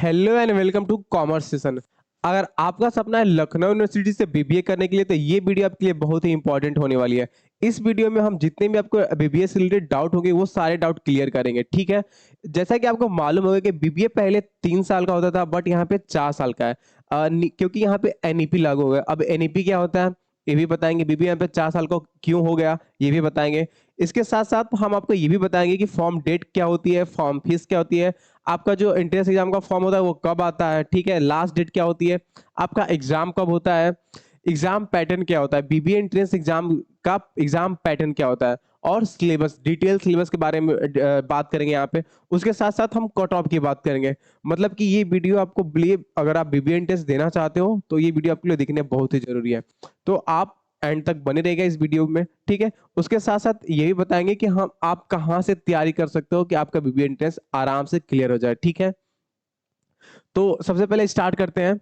Hello and welcome to commerce session. अगर आपका सपना है लखनऊ यूनिवर्सिटी से बीबीए करने के लिए, तो ये वीडियो आपके लिए बहुत ही इंपॉर्टेंट होने वाली है। इस वीडियो में हम जितने भी आपको बीबीए से रिलेटेड डाउट होंगे वो सारे डाउट क्लियर करेंगे, ठीक है। जैसा कि आपको मालूम होगा कि बीबीए पहले 3 साल का होता था, बट यहाँ पे 4 साल का है। क्योंकि यहाँ पे एनईपी लागू हो गया। अब एनईपी क्या होता है ये भी बताएंगे। बीबीए यहाँ पे 4 साल का क्यों हो गया ये भी बताएंगे। इसके साथ साथ हम आपको ये भी बताएंगे कि फॉर्म डेट क्या होती है, फॉर्म फीस क्या होती है, आपका जो एंट्रेंस एग्जाम का फॉर्म होता है वो कब आता है, ठीक है, लास्ट डेट क्या होती है, आपका एग्जाम कब होता है, एग्जाम पैटर्न क्या होता है, बीबीए एंट्रेंस एग्जाम का एग्जाम पैटर्न क्या होता है, और सिलेबस, डिटेल सिलेबस के बारे में बात करेंगे यहाँ पे। उसके साथ साथ हम कट ऑफ की बात करेंगे। मतलब कि ये वीडियो आपको बिलीव, अगर आप बीबीए एंट्रेंस देना चाहते हो तो ये वीडियो आपके लिए देखने बहुत ही जरूरी है। तो आप एंड तक बने रहेगा इस वीडियो में, ठीक है। उसके साथ साथ ये भी बताएंगे कि हम आप कहाँ से तैयारी कर सकते हो कि आपका बीबीए एंट्रेंस आराम से क्लियर हो जाए, ठीक है। तो सबसे पहले स्टार्ट करते हैं।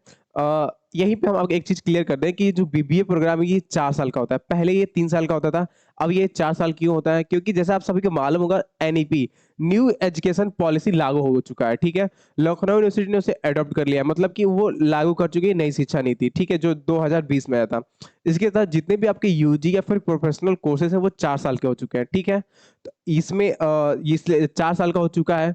यहीं पे हम आपको एक चीज क्लियर कर दें कि जो बीबीए प्रोग्राम है ये 4 साल का होता है। पहले ये 3 साल का होता था, अब ये 4 साल क्यों होता है? क्योंकि जैसा आप सभी को मालूम होगा, एनईपी न्यू एजुकेशन पॉलिसी लागू हो चुका है, ठीक है। लखनऊ यूनिवर्सिटी ने उसे अडॉप्ट कर लिया है, मतलब कि वो लागू कर चुकी है नई शिक्षा नीति, ठीक है, जो 2020 में आया था। इसके तहत जितने भी आपके यूजी या फिर प्रोफेशनल कोर्सेज हैं वो 4 साल के हो चुके हैं, ठीक है। तो इसमें इसलिए 4 साल का हो चुका है।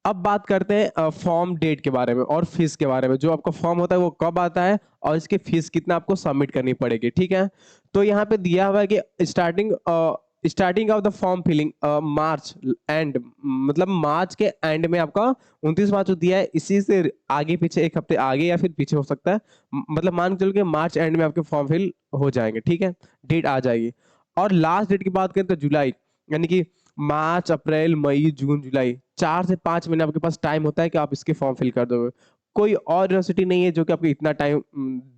अब बात करते हैं फॉर्म डेट के बारे में और फीस के बारे में। जो आपका फॉर्म होता है वो कब आता है और इसकी फीस कितना आपको सबमिट करनी पड़ेगी, ठीक है। तो यहाँ पे दिया हुआ है कि starting of the form filling March end, मतलब मार्च के एंड में आपका 29 मार्च को दिया है। इसी से आगे पीछे एक हफ्ते आगे या फिर पीछे हो सकता है। मतलब मान के चलो कि मार्च एंड में आपके फॉर्म फिल हो जाएंगे, ठीक है, डेट आ जाएगी। और लास्ट डेट की बात करें तो जुलाई, यानी कि मार्च अप्रैल मई जून जुलाई, 4 से 5 महीने आपके पास टाइम होता है कि आप इसके फॉर्म फिल कर दोगे। कोई और यूनिवर्सिटी नहीं है जो कि आपको इतना टाइम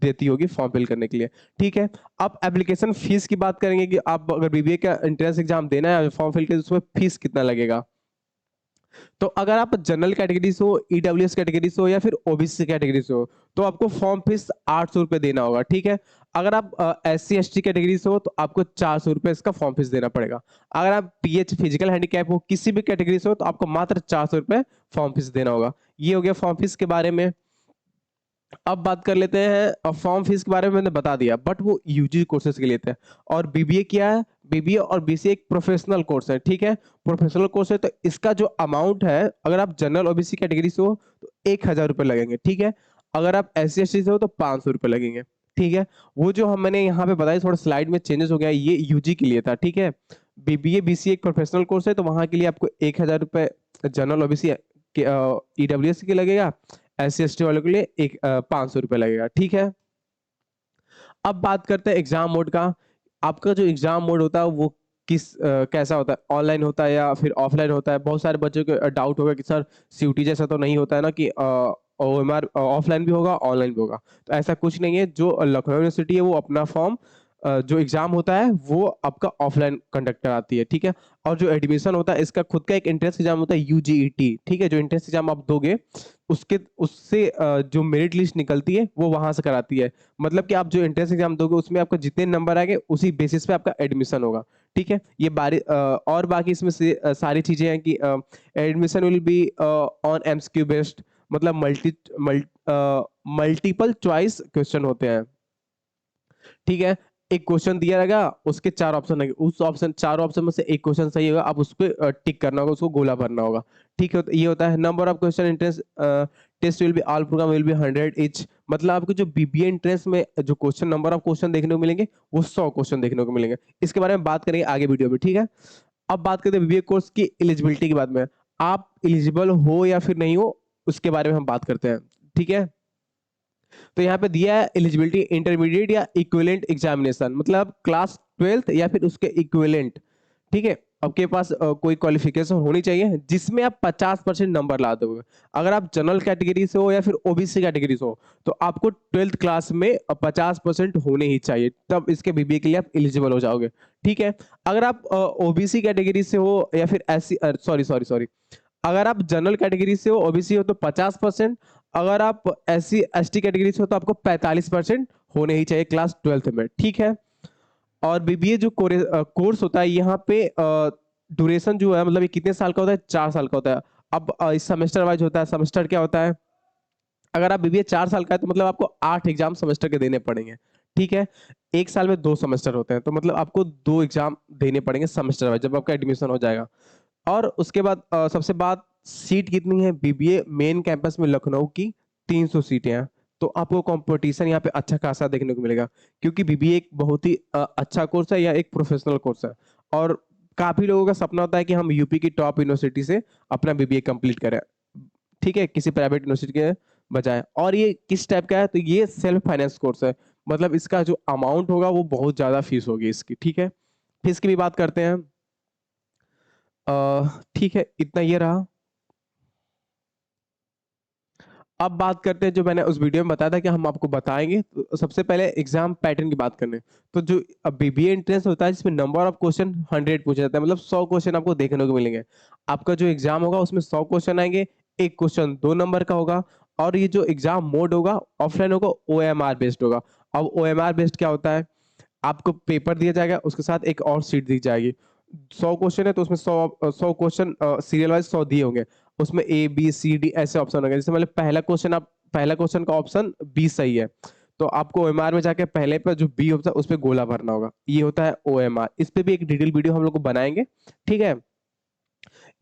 देती होगी फॉर्म फिल करने के लिए, ठीक है। अब एप्लीकेशन फीस की बात करेंगे कि आप अगर बीबीए का एंट्रेंस एग्जाम देना है फॉर्म फिल के, तो उसमें फीस कितना लगेगा। तो अगर आप जनरल कैटेगरी से हो, ईडब्ल्यूएस कैटेगरी से हो या फिर ओबीसी कैटेगरी से हो, तो आपको फॉर्म फीस 800 रुपये देना होगा, ठीक है। अगर आप एससी एसटी कैटेगरी से हो तो आपको 400 रुपये इसका फॉर्म फीस देना पड़ेगा। अगर आप पीएच फिजिकल हैंडीकैप हो, किसी भी कैटेगरी से हो, तो आपको मात्र 400 रुपये फॉर्म फीस देना होगा। ये हो गया फॉर्म फीस के बारे में। अब बात कर लेते हैं, अब फॉर्म फीस के बारे में मैंने बता दिया, बट वो यूजी कोर्सेज के लिए थे। और बीबीए क्या है? बीबीए और बीसीए एक प्रोफेशनल कोर्स है, ठीक है। प्रोफेशनल कोर्स है तो इसका जो अमाउंट है, अगर आप जनरल ओबीसी कैटेगरी से हो तो 1,000 रुपये लगेंगे, ठीक है। अगर आप एस सी एस टी से हो तो 500 रुपये लगेंगे, ठीक है। वो जो हम मैंने यहाँ पे बताया, थोड़ा स्लाइड में चेंजेस हो गया, ये यूजी के लिए था, ठीक है। बीबीए बीसीए एक प्रोफेशनल कोर्स है तो वहां के लिए आपको 1,000 रुपये जनरल ओबीसी के ईडब्ल्यूएस के लगेगा। एस सी एस टी वालों के लिए एक 500 रुपये लगेगा, ठीक है। अब बात करते हैं एग्जाम मोड का। आपका जो एग्जाम मोड होता है वो कैसा होता है? ऑनलाइन होता है या फिर ऑफलाइन होता है? बहुत सारे बच्चों को डाउट होगा कि सर सीयूटी जैसा तो नहीं होता है ना कि ओएमआर ऑफलाइन भी होगा ऑनलाइन भी होगा। तो ऐसा कुछ नहीं है। जो लखनऊ यूनिवर्सिटी है वो अपना फॉर्म, जो एग्जाम होता है वो आपका ऑफलाइन कंडक्ट कराती है, ठीक है। और जो एडमिशन होता है इसका खुद का एक एंट्रेंस एग्जाम होता है यूजीईटी, ठीक है। जो एंट्रेंस एग्जाम आप दोगे उसके उससे जो मेरिट लिस्ट निकलती है वो वहां से कराती है। मतलब कि आप जो एंट्रेंस एग्जाम दोगे उसमें आपको जितने नंबर आएंगे उसी बेसिस पे आपका एडमिशन होगा, ठीक है। ये और बाकी इसमें से सारी चीजें हैं कि admission will be on MCQ based, मतलब मल्टीपल चॉइस क्वेश्चन होते हैं, ठीक है। एक क्वेश्चन दिया रहेगा, उसके 4 ऑप्शन रहेंगे, उस ऑप्शन 4 ऑप्शन में से एक क्वेश्चन सही होगा, आप उस पर टिक करना होगा, उसको गोला भरना होगा, ठीक है। तो ये होता है number of question entrance test will be all program will be 100 each. मतलब आपको जो बीबीए इंट्रेंस में जो क्वेश्चन, नंबर ऑफ क्वेश्चन देखने को मिलेंगे वो 100 क्वेश्चन देखने को मिलेंगे। इसके बारे में बात करेंगे आगे वीडियो में, ठीक है। अब बात करते हैं बीबीए कोर्स की एलिजिबिलिटी के बाद में, आप एलिजिबल हो या फिर नहीं हो उसके बारे में हम बात करते हैं, ठीक है। तो यहाँ पे दिया है एलिजिबिलिटी इंटरमीडिएट या इक्विवेलेंट एग्जामिनेशन, मतलब क्लास 12th या फिर उसके इक्विवेलेंट, ठीक है। आपके पास कोई क्वालिफिकेशन होनी चाहिए जिसमें आप 50% नंबर ला दोगे। अगर आप जनरल कैटेगरी से हो या फिर ओबीसी कैटेगरी से हो तो आपको 12th क्लास में 50% होने ही चाहिए, तब इसके बीबीए के लिए आप एलिजिबल हो जाओगे, ठीक है। अगर आप ओबीसी कैटेगरी से हो या फिर एससी, सॉरी सॉरी सॉरी, अगर आप जनरल कैटेगरी से हो ओबीसी हो तो 50%, अगर आप S C S T category से हो तो आपको 45% होने ही चाहिए क्लास 12th में, ठीक है। और बीबीए जो कोर्स होता है यहाँ पे ड्यूरेशन जो है, मतलब ये कितने साल का होता है? 4 साल का होता है। अब इस सेमेस्टर वाइज होता है। सेमेस्टर क्या होता है, अगर आप बीबीए 4 साल का है तो मतलब आपको 8 एग्जाम सेमेस्टर के देने पड़ेंगे। ठीक है, एक साल में 2 सेमेस्टर होते हैं, तो मतलब आपको 2 एग्जाम देने पड़ेंगे सेमेस्टर वाइज जब आपका एडमिशन हो जाएगा। और उसके बाद सबसे बात, सीट कितनी है बीबीए मेन कैंपस में लखनऊ की, 300 सीटें हैं। तो आपको कंपटीशन यहाँ पे अच्छा खासा देखने को मिलेगा, क्योंकि बीबीए एक बहुत ही अच्छा कोर्स है या एक प्रोफेशनल कोर्स है। और काफी लोगों का सपना होता है कि हम यूपी की टॉप यूनिवर्सिटी से अपना बीबीए कंप्लीट करें, ठीक है, किसी प्राइवेट यूनिवर्सिटी के बजाय। और ये किस टाइप का है, तो ये सेल्फ फाइनेंस कोर्स है। मतलब इसका जो अमाउंट होगा वो बहुत ज्यादा फीस होगी इसकी। ठीक है, फीस की भी बात करते हैं। ठीक है, इतना ये रहा। अब बात करते हैं, जो मैंने उस वीडियो में बताया था कि हम आपको बताएंगे, तो सबसे पहले एग्जाम पैटर्न की बात करने। तो जो बीबीए एंट्रेंस होता है जिसमें नंबर ऑफ क्वेश्चन 100 पूछे जाते हैं, मतलब 100 क्वेश्चन आपको देखने को मिलेंगे। आपका जो एग्जाम होगा उसमें 100 क्वेश्चन आएंगे, एक क्वेश्चन 2 नंबर का होगा। और ये जो एग्जाम मोड होगा ऑफलाइन होगा, ओएमआर बेस्ड होगा। अब ओएमआर बेस्ड क्या होता है, आपको पेपर दिया जाएगा, उसके साथ एक और सीट दी जाएगी। 100 क्वेश्चन है तो उसमें 100 क्वेश्चन सीरियल वाइज 100 दिए होंगे। उसमें ए बी सी डी ऐसे ऑप्शन होंगे। जैसे मतलब पहला क्वेश्चन का ऑप्शन बी सही है, तो आपको ओएमआर में जाके पहले पर जो बी होता है उस पर गोला भरना होगा। ये होता है ओएमआर। इस पे भी एक डिटेल वीडियो हम लोग को बनाएंगे। ठीक है,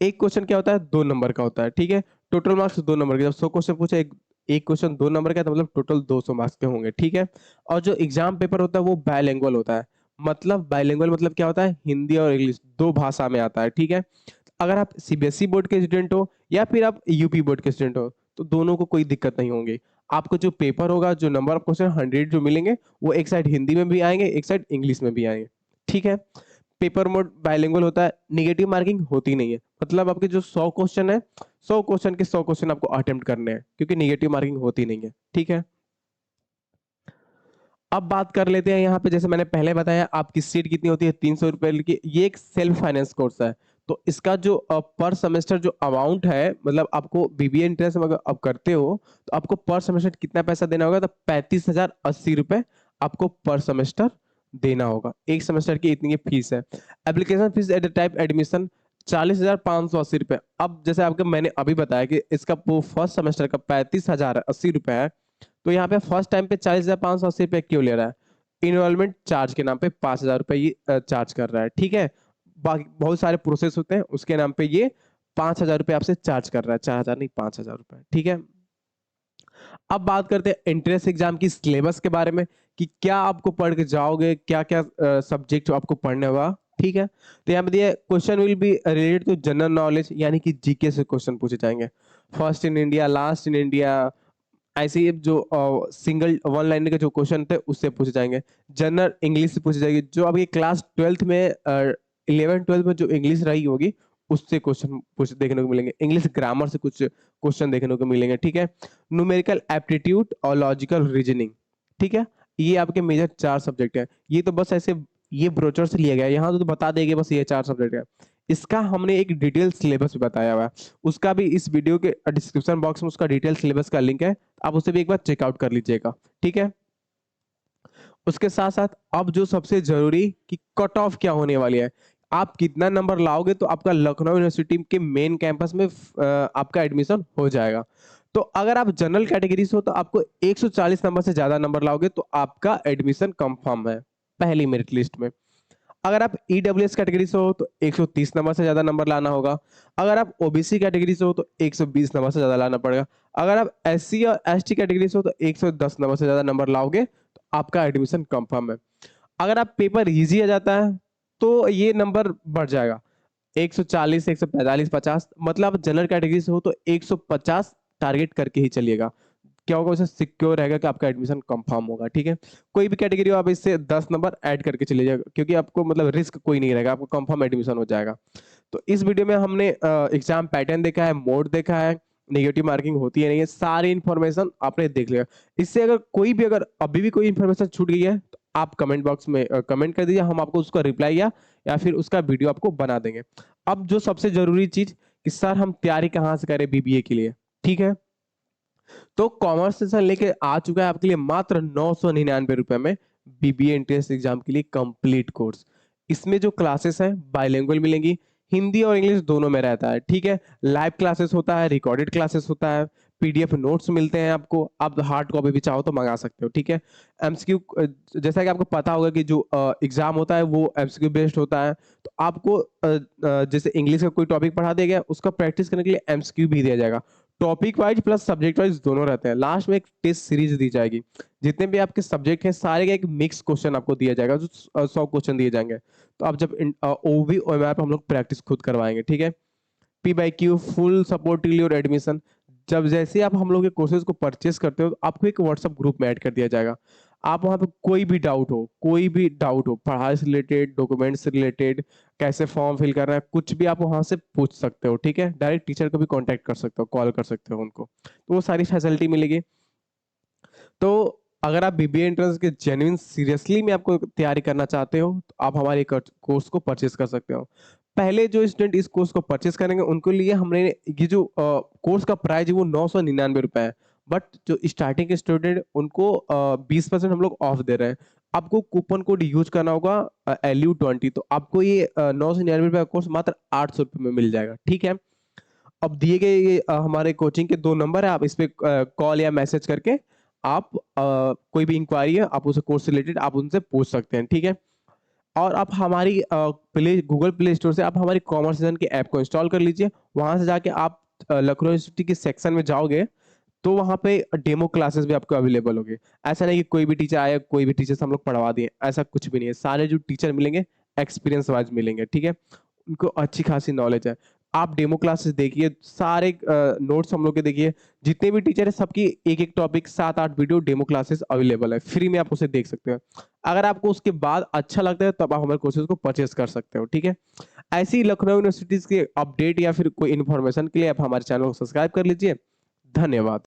एक क्वेश्चन क्या होता है, 2 नंबर का होता है। ठीक है, टोटल मार्क्स 2 नंबर के। जब 100 क्वेश्चन पूछे, एक एक क्वेश्चन 2 नंबर का है, तो मतलब टोटल 200 मार्क्स के होंगे। ठीक है, और जो एग्जाम पेपर होता है वो बायलैंग्वेज होता है। मतलब बायलैंग्वेज मतलब क्या होता है, हिंदी और इंग्लिश दो भाषा में आता है। ठीक है, अगर आप सीबीएसई बोर्ड के स्टूडेंट हो या फिर आप यूपी बोर्ड के स्टूडेंट हो, तो दोनों को कोई दिक्कत नहीं होगी। आपको जो पेपर होगा, जो नंबर ऑफ क्वेश्चन 100 जो मिलेंगे, वो एक साइड हिंदी में भी आएंगे, एक साइड इंग्लिश में भी आएंगे। ठीक है, पेपर मोड बाइलिंगुअल होता है, निगेटिव मार्किंग होती नहीं है। मतलब आपके जो 100 क्वेश्चन है, 100 क्वेश्चन के 100 क्वेश्चन आपको अटेम्प्ट करने हैं, क्योंकि निगेटिव मार्किंग होती नहीं है। ठीक है, अब बात कर लेते हैं यहाँ पे। जैसे मैंने पहले बताया, आपकी सीट कितनी होती है, 300 रुपए की। ये एक सेल्फ फाइनेंस कोर्स है। तो इसका जो पर सेमेस्टर जो अमाउंट है, मतलब आपको बीबीए एंट्रेंस में अगर आप करते हो तो आपको पर सेमेस्टर कितना पैसा देना होगा, तो 35,080 रुपए आपको पर सेमेस्टर देना होगा। एक सेमेस्टर की इतनी फीस है। Application fees at the type admission 40,580 रुपए। अब जैसे आपको मैंने अभी बताया कि इसका फर्स्ट सेमेस्टर का 35,080 रुपए है, तो यहाँ पे फर्स्ट टाइम पे 40,580 रुपये क्यों ले रहा है, इनरोलमेंट चार्ज के नाम पे 5,000 रुपये ये चार्ज कर रहा है। ठीक है, बाकी बहुत सारे प्रोसेस होते हैं, उसके नाम पे ये 5,000 रुपये आपसे चार्ज कर रहा है, 4,000 नहीं 5,000 रुपये। ठीक है, अब बात करते हैं एंट्रेंस एग्जाम की सिलेबस के बारे में, कि क्या आपको पढ़ के जाओगे, क्या क्या सब्जेक्ट आपको पढ़ने होगा। ठीक है, तो यहाँ पे दिया question will be related to general knowledge, यानी कि जीके से क्वेश्चन पूछे जाएंगे। First in India, last in India, ऐसे ही जो सिंगल वन लाइन के जो क्वेश्चन थे उससे पूछे जाएंगे। जनरल इंग्लिश से पूछे जाएंगे, जो आपकी क्लास 12th में 11 12 में जो इंग्लिश रही होगी उससे क्वेश्चन पूछ देखने को मिलेंगे। इंग्लिश ग्रामर से कुछ क्वेश्चन देखने को मिलेंगे। ठीक है, न्यूमेरिकल एप्टीट्यूड और लॉजिकल रीजनिंग। ठीक है, ये आपके मेजर 4 सब्जेक्ट है। ये तो बस ऐसे ये ब्रोचर से लिया गया है, यहाँ तो बता देंगे बस ये 4 सब्जेक्ट है। इसका हमने एक डिटेल सिलेबस भी बताया हुआ है, उसका भी इस वीडियो के डिस्क्रिप्शन बॉक्स में उसका डिटेल सिलेबस का लिंक है, आप उसे भी एक बार चेकआउट कर लीजिएगा। ठीक है, उसके साथ साथ अब जो सबसे जरूरी कि कट ऑफ क्या होने वाली है, आप कितना नंबर लाओगे तो आपका लखनऊ यूनिवर्सिटी के मेन कैंपस में आपका एडमिशन हो जाएगा। तो अगर आप जनरल कैटेगरी से हो तो आपको 140 नंबर से ज्यादा नंबर लाओगे तो आपका एडमिशन कंफर्म है पहली मेरिट लिस्ट में। अगर आप ईडब्ल्यूएस कैटेगरी से हो तो 130 नंबर से ज्यादा नंबर लाना होगा। अगर आप ओबीसी कैटेगरी से हो तो 120 नंबर से ज्यादा लाना पड़ेगा। अगर आप एससी और एसटी कैटेगरी से हो तो 110 नंबर से ज्यादा नंबर लाओगे तो आपका एडमिशन कंफर्म है। अगर आप पेपर इजी आ जाता है तो ये नंबर बढ़ जाएगा, 140, 145, 50। मतलब जनरल कैटेगरी से हो तो 150 टारगेट करके ही चलिएगा। क्या होगा, उसे सिक्योर रहेगा कि आपका एडमिशन कंफर्म होगा। ठीक है, कोई भी कैटेगरी हो आप इससे 10 नंबर ऐड करके चले जाएगा, क्योंकि आपको मतलब रिस्क कोई नहीं रहेगा, आपको कंफर्म एडमिशन हो जाएगा। तो इस वीडियो में हमने एग्जाम पैटर्न देखा है, मोड देखा है, नेगेटिव मार्किंग होती है नहीं है, सारी इन्फॉर्मेशन आपने देख लिया। इससे अगर कोई भी अगर अभी भी कोई इन्फॉर्मेशन छूट गई है तो आप कमेंट बॉक्स में कमेंट कर दीजिए, हम आपको उसका रिप्लाई या फिर उसका वीडियो आपको बना देंगे। अब जो सबसे जरूरी चीज कि सर हम तैयारी कहाँ से करें बीबीए के लिए। ठीक है, तो कॉमर्स सेशन लेके आ चुका है आपके लिए मात्र 999 रुपए में बीबीए एंट्रेंस एग्जाम के लिए कंप्लीट कोर्स। इसमें जो क्लासेस हैं बाइलिंगुअल मिलेंगी, हिंदी और इंग्लिश दोनों में रहता है, ठीक है। लाइव क्लासेस होता है, रिकॉर्डेड क्लासेस होता है, पीडीएफ नोट्स मिलते हैं आपको, आप हार्ड कॉपी भी चाहो तो मंगा सकते हो, ठीक है। एमसीक्यू, जैसा कि आपको पता होगा कि जो एग्जाम होता है वो एमसीक्यू बेस्ड होता है, तो आपको जैसे इंग्लिश का कोई टॉपिक पढ़ा दिया गया, उसका प्रैक्टिस करने के लिए एमसीक्यू भी दिया जाएगा। Topic wise plus subject wise दोनों रहते हैं। लास्ट में एक टेस्ट सीरीज दी जाएगी, जितने भी आपके सब्जेक्ट हैं सारे का एक मिक्स क्वेश्चन आपको दिया जाएगा, जो 100 क्वेश्चन दिए जाएंगे। तो आप जब ओबी ओएमआर पे हम लोग प्रैक्टिस खुद करवाएंगे, ठीक है। P by Q full support till your admission. जब जैसे आप हम लोग के कोर्सेज को परचेस करते हो तो आपको एक व्हाट्सएप ग्रुप में ऐड कर दिया जाएगा। आप वहाँ पे कोई भी डाउट हो पढ़ाई से रिलेटेड, डॉक्यूमेंट्स से रिलेटेड, कैसे फॉर्म फिल करना है, कुछ भी आप वहाँ से पूछ सकते हो, ठीक है। डायरेक्ट टीचर को भी कांटेक्ट कर सकते हो, कॉल कर सकते हो उनको, तो वो सारी फैसिलिटी मिलेगी। तो अगर आप बीबीए एंट्रेंस के जेन्युइन सीरियसली में आपको तैयारी करना चाहते हो तो आप हमारे कोर्स को परचेस कर सकते हो। पहले जो स्टूडेंट इस कोर्स को परचेस करेंगे उनके लिए हमने ये जो कोर्स का प्राइस है वो 999 रुपए है। बट जो स्टार्टिंग के स्टूडेंट उनको 20% हम लोग ऑफ दे रहे हैं। आपको कूपन कोड यूज करना होगा LU20, तो आपको ये 999 रुपए का कोर्स मात्र 800 रुपये में मिल जाएगा, ठीक है। अब दिए गए ये हमारे कोचिंग के 2 नंबर है, आप इस पे कॉल या मैसेज करके आप कोई भी इंक्वायरी है आप उसे कोर्स से रिलेटेड आप उनसे पूछ सकते हैं, ठीक है। और आप हमारी गूगल प्ले स्टोर से आप हमारी कॉमर्स के ऐप को इंस्टॉल कर लीजिए। वहां से जाके आप लखनऊ यूनिवर्सिटी के सेक्शन में जाओगे तो वहां पे डेमो क्लासेस भी आपको अवेलेबल होंगे। ऐसा नहीं कि कोई भी टीचर आए, कोई भी टीचर से हम लोग पढ़वा दिए, ऐसा कुछ भी नहीं है। सारे जो टीचर मिलेंगे एक्सपीरियंस वाइज मिलेंगे, ठीक है। उनको अच्छी खासी नॉलेज है। आप डेमो क्लासेस देखिए, सारे नोट्स हम लोग के देखिए, जितने भी टीचर है सबकी एक एक topic 7-8 video demo classes available है, फ्री में आप उसे देख सकते हो। अगर आपको उसके बाद अच्छा लगता है तब आप हमारे कोर्सेज को परचेज कर सकते हो, ठीक है। ऐसी लखनऊ यूनिवर्सिटीज के अपडेट या फिर कोई इन्फॉर्मेशन के लिए आप हमारे चैनल को सब्सक्राइब कर लीजिए। धन्यवाद।